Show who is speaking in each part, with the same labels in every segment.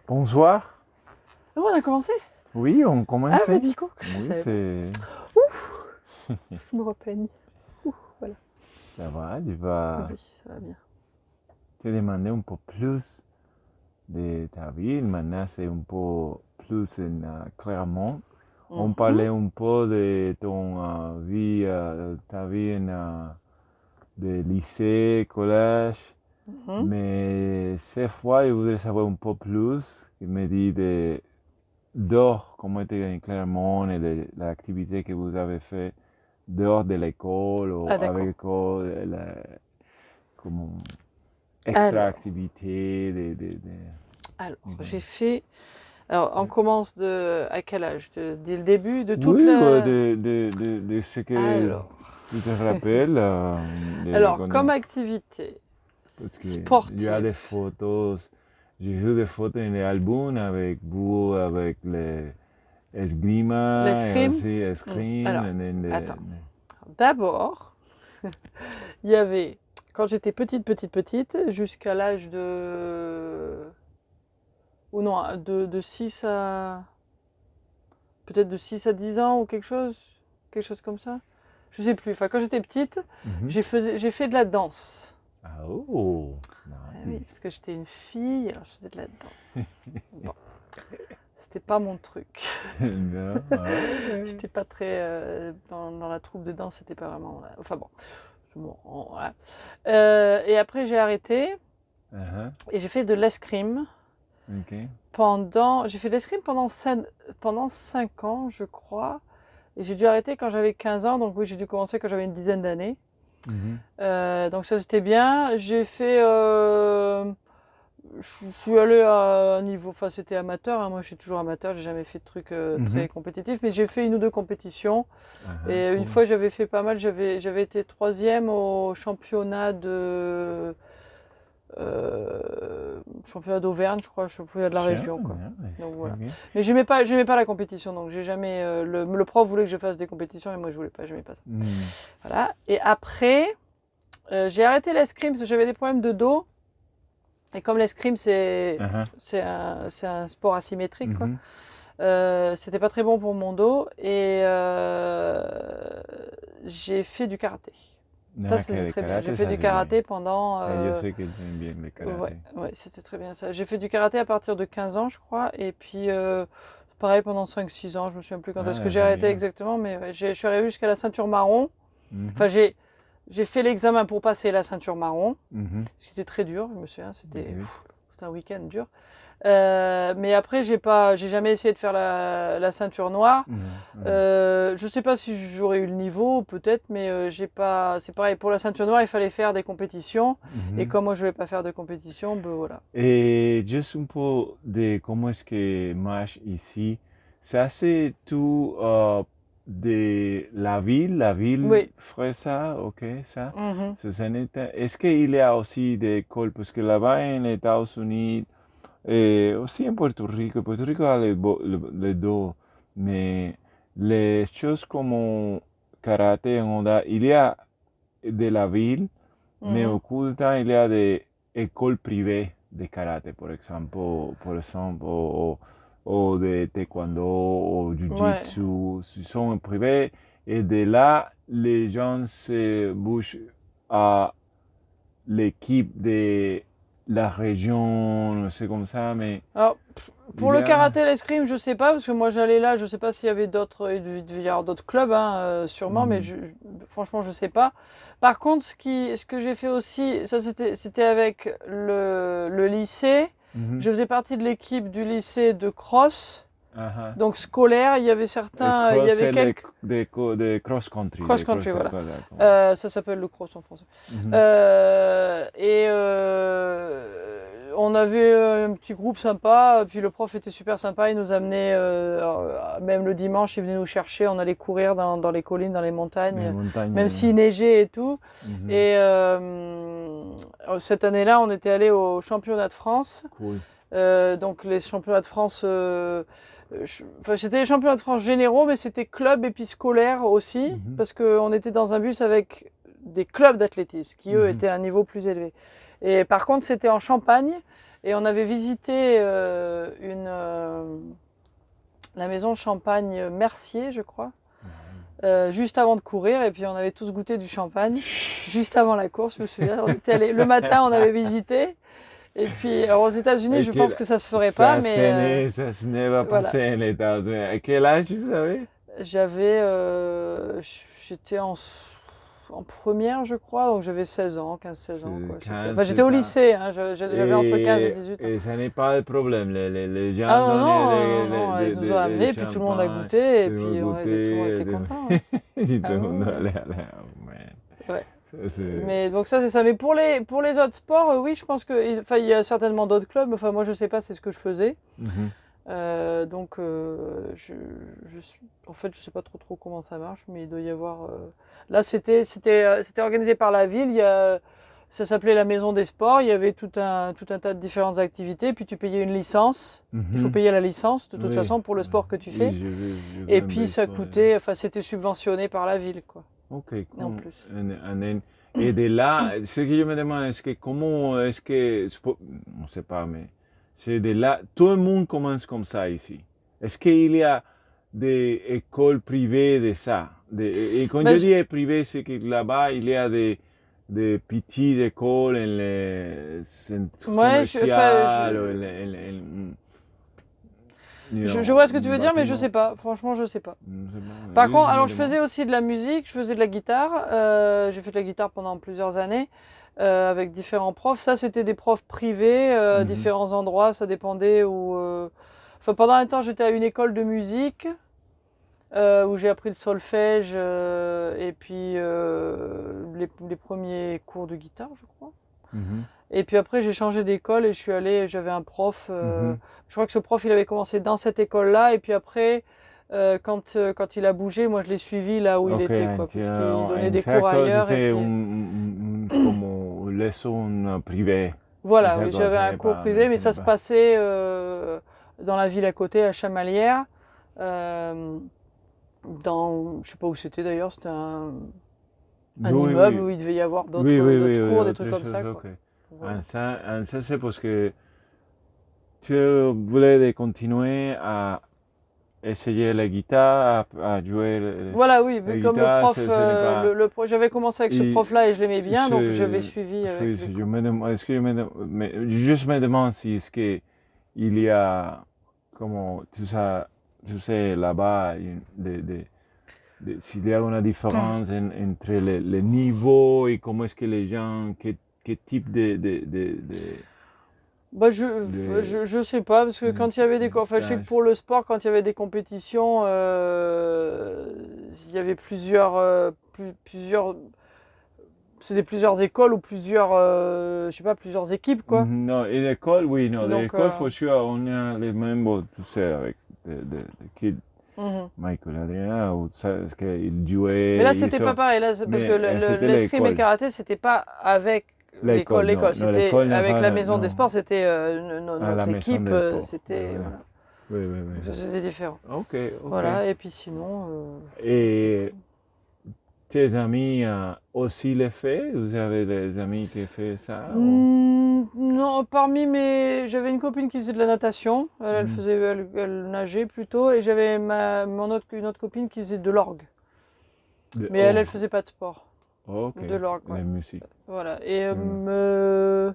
Speaker 1: Bonsoir.
Speaker 2: Oh, on a commencé?
Speaker 1: Oui, on
Speaker 2: Ah,
Speaker 1: commence.
Speaker 2: mais dis quoi que
Speaker 1: Oui,
Speaker 2: je savais
Speaker 1: c'est...
Speaker 2: pas. Je me repeigne. Voilà.
Speaker 1: Ça va, tu vas
Speaker 2: Oui, ça va bien.
Speaker 1: te demander un peu plus de ta vie. Maintenant, c'est un peu plus en Clermont. On parlait un peu de ton vie, ta vie de lycée, collège.
Speaker 2: Mhm.
Speaker 1: Mais cette fois, je voudrais savoir un peu plus. Il me dit de dehors, comment était en Clermont et l'activité que vous avez fait dehors de l'école ou
Speaker 2: Ah,
Speaker 1: avec
Speaker 2: d'accord.
Speaker 1: l'école, comme extra
Speaker 2: Alors,
Speaker 1: activité.
Speaker 2: alors,
Speaker 1: de-
Speaker 2: j'ai fait. Alors, on commence à quel âge? Dès le début de toute
Speaker 1: Oui, bah,
Speaker 2: la.
Speaker 1: de ce que
Speaker 2: Alors,
Speaker 1: tu te rappelles.
Speaker 2: comme activité
Speaker 1: Parce qu'il y a des
Speaker 2: sportive.
Speaker 1: photos. J'ai vu des photos dans les albums avec vous, avec les esgrima et
Speaker 2: L'escrime.
Speaker 1: aussi escrime.
Speaker 2: Alors, attends. D'abord, il y avait, quand j'étais petite, jusqu'à l'âge de. Ou non, de 6 à. Peut-être de 6 à 10 ans ou quelque chose comme ça. Je sais plus. Enfin, quand j'étais petite,
Speaker 1: Mhm.
Speaker 2: j'ai fait de la danse.
Speaker 1: Ah, oh,
Speaker 2: Ah oui, parce
Speaker 1: nice.
Speaker 2: que j'étais une fille, alors je faisais de la danse. Bon, c'était pas mon truc.
Speaker 1: Non, ouais.
Speaker 2: J'étais pas très dans la troupe de danse, c'était pas vraiment. Enfin bon, voilà. Et après j'ai arrêté
Speaker 1: Uh-huh.
Speaker 2: et j'ai fait de l'escrime
Speaker 1: Ok.
Speaker 2: j'ai fait de l'escrime pendant 5 ans, je crois. Et j'ai dû arrêter quand j'avais 15 ans, donc oui, j'ai dû commencer quand j'avais une dizaine d'années.
Speaker 1: Mhm.
Speaker 2: Donc ça c'était bien. J'ai fait, je suis allée à un niveau, enfin c'était amateur, hein. Moi je suis toujours amateur, j'ai jamais fait de trucs
Speaker 1: Mhm.
Speaker 2: très compétitifs, mais j'ai fait une ou deux compétitions.
Speaker 1: Uh-huh,
Speaker 2: Et une
Speaker 1: cool.
Speaker 2: fois j'avais fait pas mal, j'avais été troisième au championnat d'Auvergne, je crois, championnat de la
Speaker 1: Sure,
Speaker 2: région, quoi.
Speaker 1: nice.
Speaker 2: Donc voilà.
Speaker 1: Ok.
Speaker 2: Mais j'aimais pas la compétition, donc j'ai jamais. Le prof voulait que je fasse des compétitions et moi je voulais pas, j'aimais pas ça.
Speaker 1: Mm.
Speaker 2: Voilà. Et après, j'ai arrêté l'escrime parce que j'avais des problèmes de dos. Et comme l'escrime,
Speaker 1: Uh-huh.
Speaker 2: c'est un sport asymétrique, quoi.
Speaker 1: Mhm.
Speaker 2: C'était pas très bon pour mon dos et j'ai fait du karaté. Ça,
Speaker 1: Ok,
Speaker 2: c'était
Speaker 1: le
Speaker 2: très bien. J'ai
Speaker 1: karaté,
Speaker 2: fait
Speaker 1: ça
Speaker 2: du
Speaker 1: c'est bien.
Speaker 2: karaté pendant.
Speaker 1: Je sais que j'aime bien le
Speaker 2: Ouais,
Speaker 1: karaté.
Speaker 2: ouais, c'était très bien ça. J'ai fait du karaté à partir de 15 ans, je crois. Et puis, pareil, pendant 5 6 ans, je me souviens plus quand est-ce que
Speaker 1: Ah,
Speaker 2: j'ai
Speaker 1: c'est
Speaker 2: arrêté
Speaker 1: bien.
Speaker 2: exactement, mais ouais, je suis arrivée jusqu'à la ceinture marron.
Speaker 1: Mhm.
Speaker 2: Enfin, j'ai fait l'examen pour passer la ceinture marron,
Speaker 1: Mhm.
Speaker 2: ce qui était très dur, je me souviens,
Speaker 1: Ok.
Speaker 2: c'était un week-end dur. Mais après, j'ai jamais essayé de faire la ceinture noire.
Speaker 1: Non, non.
Speaker 2: Je sais pas si j'aurais eu le niveau, peut-être, mais j'ai pas. C'est pareil, pour la ceinture noire, il fallait faire des compétitions. Et
Speaker 1: Mhm.
Speaker 2: comme moi, je voulais pas faire de compétition, ben voilà.
Speaker 1: Et juste un peu de comment est-ce que marche ici. Ça, c'est tout de la ville
Speaker 2: Oui.
Speaker 1: ferait ça, ok, ça.
Speaker 2: Mhm.
Speaker 1: Est-ce qu'il y a aussi des écoles, parce que là-bas en États-Unis, et aussi en Puerto Rico a les deux, mais les choses comme karaté, il y a de la ville, mais
Speaker 2: Mhm.
Speaker 1: oculta il y a des écoles privées de karaté, por exemple, o de taekwondo o
Speaker 2: Ouais.
Speaker 1: jiu-jitsu, sont privés, et de là, les gens se bougent à l'équipe de la région, no sé comme ça, mais
Speaker 2: Alors, pour
Speaker 1: il y
Speaker 2: le
Speaker 1: a...
Speaker 2: karaté, l'escrime, je sais pas, parce que moi j'allais là, je sais pas s'il y avait d'autres, il devait y avoir d'autres clubs, hein, sûrement, mais
Speaker 1: Mm,
Speaker 2: franchement, je sais pas. Par contre, ce que j'ai fait aussi, ça c'était avec le lycée.
Speaker 1: mhm,
Speaker 2: Je faisais partie de l'équipe du lycée de cross,
Speaker 1: ajá.
Speaker 2: donc scolaire.
Speaker 1: El
Speaker 2: Il y
Speaker 1: cross,
Speaker 2: avait
Speaker 1: c'est
Speaker 2: quelques
Speaker 1: de cross country,
Speaker 2: cross
Speaker 1: de
Speaker 2: country,
Speaker 1: cross,
Speaker 2: voilà.
Speaker 1: voilà.
Speaker 2: Ça s'appelle le cross en français.
Speaker 1: Mhm,
Speaker 2: On avait un petit groupe sympa, puis le prof était super sympa, il nous amenait, même le dimanche, il venait nous chercher, on allait courir dans les collines, dans les
Speaker 1: les
Speaker 2: montagnes, même
Speaker 1: montagnes.
Speaker 2: s'il neigeait et tout.
Speaker 1: Mhm,
Speaker 2: Et cette année-là, on était allé au championnat de France.
Speaker 1: cool.
Speaker 2: Donc les championnats de France, enfin, c'était les championnats de France généraux, mais c'était club et puis scolaire aussi,
Speaker 1: Mhm,
Speaker 2: parce qu'on était dans un bus avec des clubs d'athlétisme qui, eux,
Speaker 1: mhm,
Speaker 2: étaient à un niveau plus élevé. Et par contre, c'était en Champagne, Et on avait visité la maison de champagne Mercier, je crois, juste avant de courir. Et puis on avait tous goûté du champagne, juste avant la course, je me souviens. On était allés, le matin, on avait visité. Et puis, alors aux États-Unis, je pense que ça se ferait pas, mais
Speaker 1: ça se n'est pas
Speaker 2: voilà.
Speaker 1: passé en États-Unis. À quel âge vous avez?
Speaker 2: J'étais en première, je crois, donc j'avais 16 ans, 15-16 ans, quoi.
Speaker 1: 15,
Speaker 2: Enfin, j'étais au
Speaker 1: c'est ça.
Speaker 2: lycée, hein, j'avais entre 15 et 18 ans.
Speaker 1: Et ça n'est pas le problème. Les gens
Speaker 2: Ah non,
Speaker 1: donnaient
Speaker 2: non, non, ils nous ont
Speaker 1: des
Speaker 2: amenés, puis tout le monde a
Speaker 1: champagnes,
Speaker 2: goûté, et
Speaker 1: tout le
Speaker 2: puis
Speaker 1: monde
Speaker 2: tout le monde
Speaker 1: goûtait,
Speaker 2: était content. Hein.
Speaker 1: tout
Speaker 2: Ah
Speaker 1: le
Speaker 2: ouais,
Speaker 1: monde
Speaker 2: ouais.
Speaker 1: allait, oh man.
Speaker 2: Ouais.
Speaker 1: Ça, c'est-
Speaker 2: Mais donc ça, c'est ça. Mais pour les autres sports, oui, je pense que, enfin, il y a certainement d'autres clubs. Enfin, moi, je sais pas, c'est ce que je faisais.
Speaker 1: Mhm.
Speaker 2: Donc, en fait, je sais pas trop comment ça marche, mais il doit y avoir. Là, c'était organisé par la ville. Ça s'appelait la Maison des Sports. Il y avait tout un tas de différentes activités. Puis tu payais une licence. Il faut
Speaker 1: Mhm.
Speaker 2: payer la licence de toute
Speaker 1: Oui.
Speaker 2: façon pour le sport que tu fais.
Speaker 1: Oui, je
Speaker 2: Et
Speaker 1: veux un
Speaker 2: puis ça
Speaker 1: baseball.
Speaker 2: coûtait, enfin, c'était subventionné par la ville, quoi.
Speaker 1: Ok,
Speaker 2: En
Speaker 1: cool.
Speaker 2: plus.
Speaker 1: Et de là, ce que je me demande, on ne sait pas, mais c'est de là, tout le monde commence comme ça ici. Est-ce qu'il y a des écoles privées de ça? Et quand
Speaker 2: Ben,
Speaker 1: je dis privées, c'est que là-bas, il y a des petites écoles en les centres
Speaker 2: ouais,
Speaker 1: commerciaux,
Speaker 2: je vois ce que tu veux dire, mais je sais pas. Franchement, je sais pas.
Speaker 1: Je sais pas,
Speaker 2: Par contre,
Speaker 1: je me
Speaker 2: alors je
Speaker 1: demande.
Speaker 2: faisais aussi de la musique, je faisais de la guitare. J'ai fait de la guitare pendant plusieurs années avec différents profs. Ça, c'était des profs privés,
Speaker 1: Mhm.
Speaker 2: différents endroits, ça dépendait où. Enfin, pendant un temps, j'étais à une école de musique où j'ai appris le solfège et puis les premiers cours de guitare, je crois.
Speaker 1: Mhm.
Speaker 2: Et puis après, j'ai changé d'école et j'avais un prof.
Speaker 1: Mhm.
Speaker 2: Je crois que ce prof, il avait commencé dans cette école-là. Et puis après, quand il a bougé, moi, je l'ai suivi là où il
Speaker 1: Ok,
Speaker 2: était, quoi. Parce qu'il donnait des
Speaker 1: esa
Speaker 2: cours
Speaker 1: cosa
Speaker 2: ailleurs. Et
Speaker 1: c'est
Speaker 2: puis,
Speaker 1: como leçon privée.
Speaker 2: voilà,
Speaker 1: Esa
Speaker 2: oui,
Speaker 1: cosa,
Speaker 2: j'avais
Speaker 1: ce
Speaker 2: un
Speaker 1: n'est
Speaker 2: cours
Speaker 1: pas,
Speaker 2: privé,
Speaker 1: ce
Speaker 2: mais
Speaker 1: n'est
Speaker 2: ça se
Speaker 1: pas.
Speaker 2: passait dans la ville à côté, à Chamalières. Je sais pas où c'était d'ailleurs, c'était un
Speaker 1: Oui,
Speaker 2: immeuble
Speaker 1: oui,
Speaker 2: où il devait y avoir
Speaker 1: oui, oui, oui,
Speaker 2: d'autres
Speaker 1: oui,
Speaker 2: cours, des
Speaker 1: autre
Speaker 2: trucs comme
Speaker 1: chose,
Speaker 2: ça, quoi.
Speaker 1: ok.
Speaker 2: Voilà.
Speaker 1: Ça c'est parce que tu voulais de continuer à essayer la guitare, à jouer
Speaker 2: Voilà, oui,
Speaker 1: la
Speaker 2: mais comme le
Speaker 1: guitare,
Speaker 2: prof,
Speaker 1: ce n'est pas.
Speaker 2: j'avais commencé avec ce
Speaker 1: Et
Speaker 2: prof-là et je l'aimais bien, donc j'avais
Speaker 1: je,
Speaker 2: suivi avec
Speaker 1: oui,
Speaker 2: lui,
Speaker 1: je
Speaker 2: quoi.
Speaker 1: me demande, est-ce que juste me demande si est-ce que il y a, comme tu sais, là-bas, s'il y a une différence entre les niveaux et comment est-ce que les gens, quel type
Speaker 2: Bah,
Speaker 1: de
Speaker 2: je sais pas, parce que quand il y avait enfin, je sais que
Speaker 1: d'âge.
Speaker 2: pour le sport, quand il y avait des compétitions, il y avait c'était plusieurs écoles ou je sais pas, plusieurs équipes, quoi.
Speaker 1: Non, et l'école, oui, non,
Speaker 2: Donc,
Speaker 1: l'école, for sure, on a les mêmes, bon, tu sais, avec des kids,
Speaker 2: mhm.
Speaker 1: Michael Adriana, ou ça, parce qu'il
Speaker 2: Mais là,
Speaker 1: jouait,
Speaker 2: c'était pas pareil, là, parce que
Speaker 1: mais c'était
Speaker 2: l'escrime et le
Speaker 1: l'école.
Speaker 2: karaté, c'était pas avec
Speaker 1: L'école, non, non,
Speaker 2: c'était
Speaker 1: l'école n'a
Speaker 2: avec la
Speaker 1: pas,
Speaker 2: maison des
Speaker 1: non,
Speaker 2: sports, c'était
Speaker 1: à la
Speaker 2: notre
Speaker 1: maison
Speaker 2: équipe,
Speaker 1: des sports.
Speaker 2: c'était,
Speaker 1: Voilà.
Speaker 2: voilà.
Speaker 1: Oui, oui,
Speaker 2: Donc ça,
Speaker 1: oui.
Speaker 2: c'était différent.
Speaker 1: Ok, ok.
Speaker 2: Voilà, et puis sinon, je sais
Speaker 1: Et tes amis aussi le fait? Vous avez des amis qui font ça?
Speaker 2: pas. Non, j'avais une copine qui faisait de la natation,
Speaker 1: Mhm.
Speaker 2: elle nageait plutôt, et j'avais une autre copine qui faisait de l'orgue. Mais
Speaker 1: Oh,
Speaker 2: elle faisait pas de sport,
Speaker 1: ok,
Speaker 2: de l'orgue,
Speaker 1: la
Speaker 2: ouais.
Speaker 1: musique.
Speaker 2: Voilà, et
Speaker 1: Mm.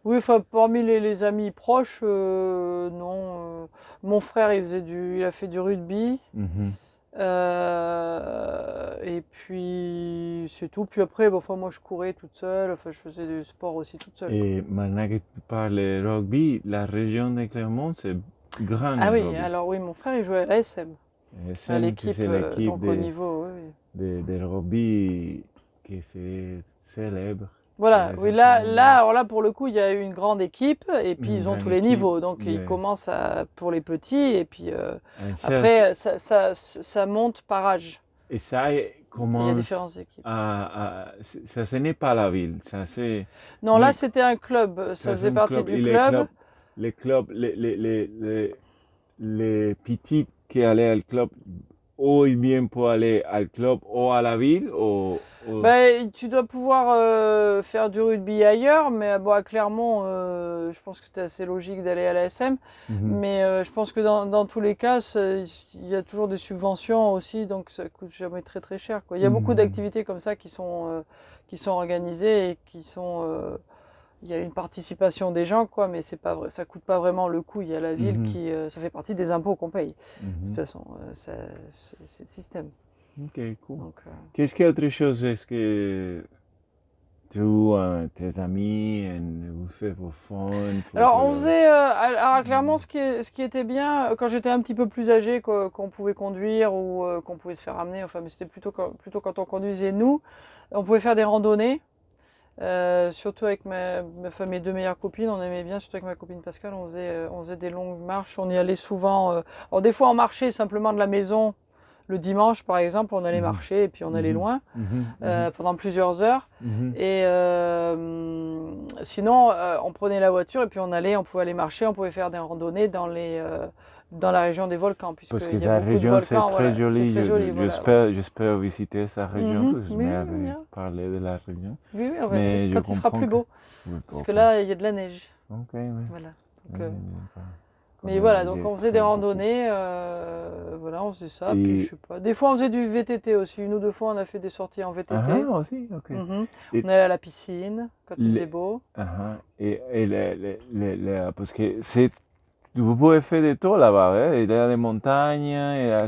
Speaker 2: oui, enfin, parmi les amis proches, non. Mon frère, il a fait du rugby.
Speaker 1: Mhm.
Speaker 2: Et puis, c'est tout. Puis après, bon, enfin, moi, je courais toute seule. Enfin, je faisais du sport aussi toute seule, quoi.
Speaker 1: Et maintenant que tu parles rugby, la région de Clermont, c'est grand
Speaker 2: Ah
Speaker 1: en
Speaker 2: oui,
Speaker 1: rugby.
Speaker 2: alors oui, mon frère, il jouait à l'ASM,
Speaker 1: Et
Speaker 2: à
Speaker 1: celle qui
Speaker 2: l'équipe,
Speaker 1: c'est l'équipe
Speaker 2: donc au niveau, oui, oui.
Speaker 1: de rugby qui c'est célèbre.
Speaker 2: Voilà, oui, alors là, pour le coup, il y a une grande équipe, et puis
Speaker 1: Une
Speaker 2: ils ont
Speaker 1: grande
Speaker 2: tous les
Speaker 1: équipe.
Speaker 2: niveaux. Donc, ils commencent pour les petits, et puis
Speaker 1: Et
Speaker 2: après, ça monte par âge.
Speaker 1: et ça
Speaker 2: Il y a
Speaker 1: commence
Speaker 2: différentes équipes.
Speaker 1: ça ce n'est pas la ville, ça c'est
Speaker 2: Non, là,
Speaker 1: mais
Speaker 2: c'était un club. Ça
Speaker 1: ça c'est
Speaker 2: faisait
Speaker 1: un
Speaker 2: partie
Speaker 1: club.
Speaker 2: du
Speaker 1: Et
Speaker 2: club.
Speaker 1: les clubs, les petits qui allaient au club, ou bien pour aller au club ou à la ville ou...
Speaker 2: Ben, tu dois pouvoir faire du rugby ailleurs, mais bon, à Clermont, je pense que c'est assez logique d'aller à la SM.
Speaker 1: Mhm.
Speaker 2: Mais je pense que dans tous les cas, il y a toujours des subventions aussi, donc ça coûte jamais très très cher, quoi. Il y a beaucoup
Speaker 1: Mhm.
Speaker 2: d'activités comme ça qui sont organisées et il y a une participation des gens, quoi, mais c'est pas vrai, ça coûte pas vraiment le coup. Il y a la ville
Speaker 1: Mhm.
Speaker 2: qui, ça fait partie des impôts qu'on paye. De toute
Speaker 1: Mhm.
Speaker 2: façon, c'est le système.
Speaker 1: Ok, cool.
Speaker 2: Donc,
Speaker 1: Qu'est-ce qu'il y a autre chose? Est-ce que tu, tes amis, vous faites pour fun, pour...
Speaker 2: alors on faisait, alors clairement ce qui était bien quand j'étais un petit peu plus âgé, qu'on pouvait conduire ou qu'on pouvait se faire amener, enfin mais c'était plutôt quand on conduisait nous, on pouvait faire des randonnées, surtout avec mes deux meilleures copines, on aimait bien, surtout avec ma copine Pascal, on faisait des longues marches, on y allait souvent, alors des fois on marchait simplement de la maison, le dimanche par exemple, on allait
Speaker 1: Mhm.
Speaker 2: marcher et puis on allait
Speaker 1: Mhm.
Speaker 2: loin.
Speaker 1: Mhm. Mhm.
Speaker 2: Pendant plusieurs heures.
Speaker 1: Mhm.
Speaker 2: Et sinon, on prenait la voiture et puis on pouvait aller marcher, on pouvait faire des randonnées dans la région des volcans,
Speaker 1: Parce que
Speaker 2: puisqu'il y a
Speaker 1: sa
Speaker 2: beaucoup de
Speaker 1: région, c'est
Speaker 2: volcans,
Speaker 1: très
Speaker 2: voilà. C'est
Speaker 1: joli.
Speaker 2: très joli, voilà. Ouais.
Speaker 1: J'espère visiter sa région, parce que je
Speaker 2: Oui, oui,
Speaker 1: m'avais
Speaker 2: bien.
Speaker 1: parlé de la région.
Speaker 2: Oui, oui, on va
Speaker 1: Mais je
Speaker 2: quand il fera
Speaker 1: comprends
Speaker 2: plus
Speaker 1: que...
Speaker 2: beau,
Speaker 1: Oui,
Speaker 2: parce que
Speaker 1: ok.
Speaker 2: là, il y a de la neige.
Speaker 1: Ok, oui.
Speaker 2: Voilà. Donc,
Speaker 1: Oui, j'ai pas
Speaker 2: mais
Speaker 1: connu,
Speaker 2: voilà, donc
Speaker 1: j'ai
Speaker 2: on faisait des
Speaker 1: très beaucoup.
Speaker 2: randonnées, voilà, on faisait ça, puis je
Speaker 1: Et...
Speaker 2: sais pas. Des fois, on faisait du VTT aussi. Une ou deux fois, on a fait des sorties en
Speaker 1: Ah,
Speaker 2: VTT.
Speaker 1: aussi, ok.
Speaker 2: Mhm.
Speaker 1: Et,
Speaker 2: On allait à la piscine quand il faisait
Speaker 1: les-
Speaker 2: beau.
Speaker 1: et parce que c'est... Vous pouvez faire des tours là-bas, hein? Il y a des montagnes,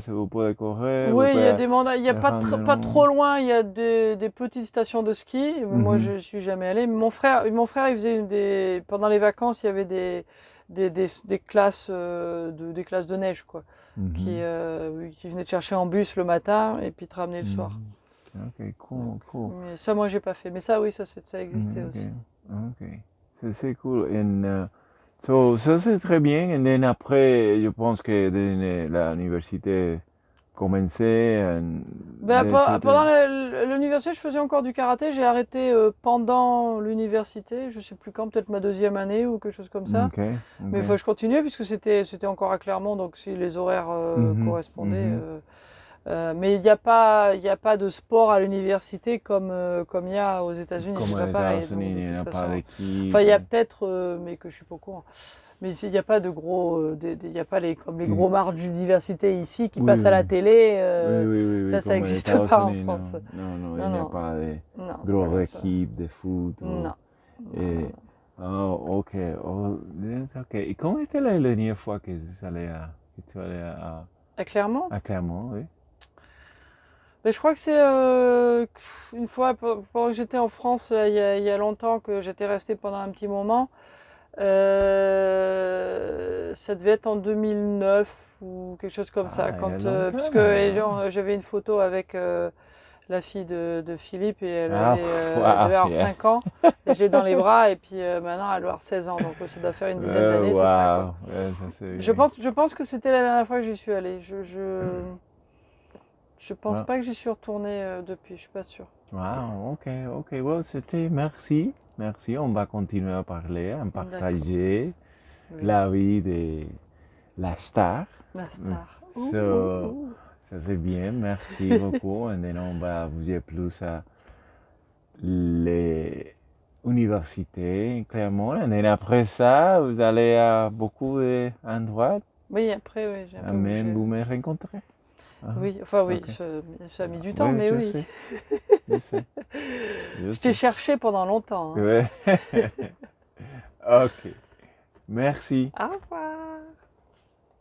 Speaker 1: vous pouvez courir, vous
Speaker 2: Oui, il y a
Speaker 1: pouvez
Speaker 2: des mandats, il y a
Speaker 1: des
Speaker 2: pas trop
Speaker 1: randonnées.
Speaker 2: loin, il y a des petites stations de ski. Moi,
Speaker 1: Mhm.
Speaker 2: je suis jamais allée. Mais mon frère, il faisait pendant les vacances, il y avait des classes, des classes de neige, quoi,
Speaker 1: Mhm.
Speaker 2: oui, qui venaient te chercher en bus le matin et puis te ramener le soir.
Speaker 1: Mhm. Ok,
Speaker 2: Donc,
Speaker 1: cool, cool.
Speaker 2: mais ça, moi, j'ai pas fait. Mais ça, oui, ça existait
Speaker 1: Ok,
Speaker 2: aussi.
Speaker 1: ok. C'est cool. Ça, c'est très bien. Et then après, je pense que l'université commençait.
Speaker 2: Ben, pendant l'université, je faisais encore du karaté. J'ai arrêté pendant l'université, je sais plus quand, peut-être ma deuxième année ou quelque chose comme ça.
Speaker 1: Ok,
Speaker 2: Mais
Speaker 1: ok.
Speaker 2: enfin, je continuais puisque c'était encore à Clermont, donc si les horaires
Speaker 1: Mhm,
Speaker 2: correspondaient.
Speaker 1: mhm.
Speaker 2: Mais il y a pas de sport à l'université comme il y a aux États-Unis.
Speaker 1: Comme
Speaker 2: C'est
Speaker 1: aux
Speaker 2: pas pareil. Donc
Speaker 1: États-Unis,
Speaker 2: de
Speaker 1: il n'y
Speaker 2: toute
Speaker 1: a pas
Speaker 2: façon, enfin
Speaker 1: d'équipe.
Speaker 2: il y a peut-être, mais que je suis pas au courant. Mais il n'y a pas de gros, il y a pas comme les gros marches d'université ici qui
Speaker 1: Oui,
Speaker 2: passent à la
Speaker 1: oui.
Speaker 2: télé.
Speaker 1: Oui, oui, oui, oui,
Speaker 2: Ça
Speaker 1: comme aux
Speaker 2: n'existe pas en
Speaker 1: États-Unis,
Speaker 2: France.
Speaker 1: non. Non, non, il
Speaker 2: Non,
Speaker 1: n'y a
Speaker 2: non,
Speaker 1: pas de
Speaker 2: non, c'est pas
Speaker 1: grosses
Speaker 2: comme ça.
Speaker 1: équipes de foot.
Speaker 2: Non, non, non,
Speaker 1: Et,
Speaker 2: non.
Speaker 1: oh, ok. Oh, ok. Et comment était la dernière fois que que tu allais
Speaker 2: Clairement.
Speaker 1: à Clermont, oui?
Speaker 2: Mais je crois que c'est une fois pendant que j'étais en France il y a longtemps que j'étais restée pendant un petit moment. Ça devait être en 2009 ou quelque chose comme ça.
Speaker 1: Ah, il y a longtemps,
Speaker 2: Puisque
Speaker 1: alors.
Speaker 2: j'avais une photo avec la fille de Philippe et
Speaker 1: Ah,
Speaker 2: elle
Speaker 1: wow,
Speaker 2: devait avoir
Speaker 1: yeah.
Speaker 2: 5 ans. Et j'ai dans les bras et puis maintenant elle doit avoir 16 ans. Donc ça doit faire une dizaine d'années, c'est ça quoi.
Speaker 1: Wow, ouais, ça c'est bien.
Speaker 2: Je pense que c'était la dernière fois que j'y suis allée. Je pense
Speaker 1: Wow,
Speaker 2: pas que j'y suis retournée depuis, je suis pas sûre.
Speaker 1: wow, ok, ok. Well, c'était merci. Merci. On va continuer à parler, à
Speaker 2: D'accord.
Speaker 1: partager
Speaker 2: Oui.
Speaker 1: la vie de la star.
Speaker 2: La star. Ouh, ouh,
Speaker 1: So,
Speaker 2: ouh.
Speaker 1: ça c'est bien. Merci beaucoup. Et maintenant, on va vous dire plus à l'université, Clermont. Et après ça, vous allez à beaucoup d'endroits.
Speaker 2: Oui, après, oui, j'ai un peu
Speaker 1: Même
Speaker 2: bougé.
Speaker 1: vous me rencontrez. Ah,
Speaker 2: Oui, enfin oui,
Speaker 1: ok.
Speaker 2: ça a mis du temps,
Speaker 1: Oui,
Speaker 2: mais
Speaker 1: je
Speaker 2: oui.
Speaker 1: sais. Je sais. Je
Speaker 2: Je t'ai
Speaker 1: sais.
Speaker 2: cherché pendant longtemps, hein.
Speaker 1: Ouais. Ok. Merci.
Speaker 2: Ah,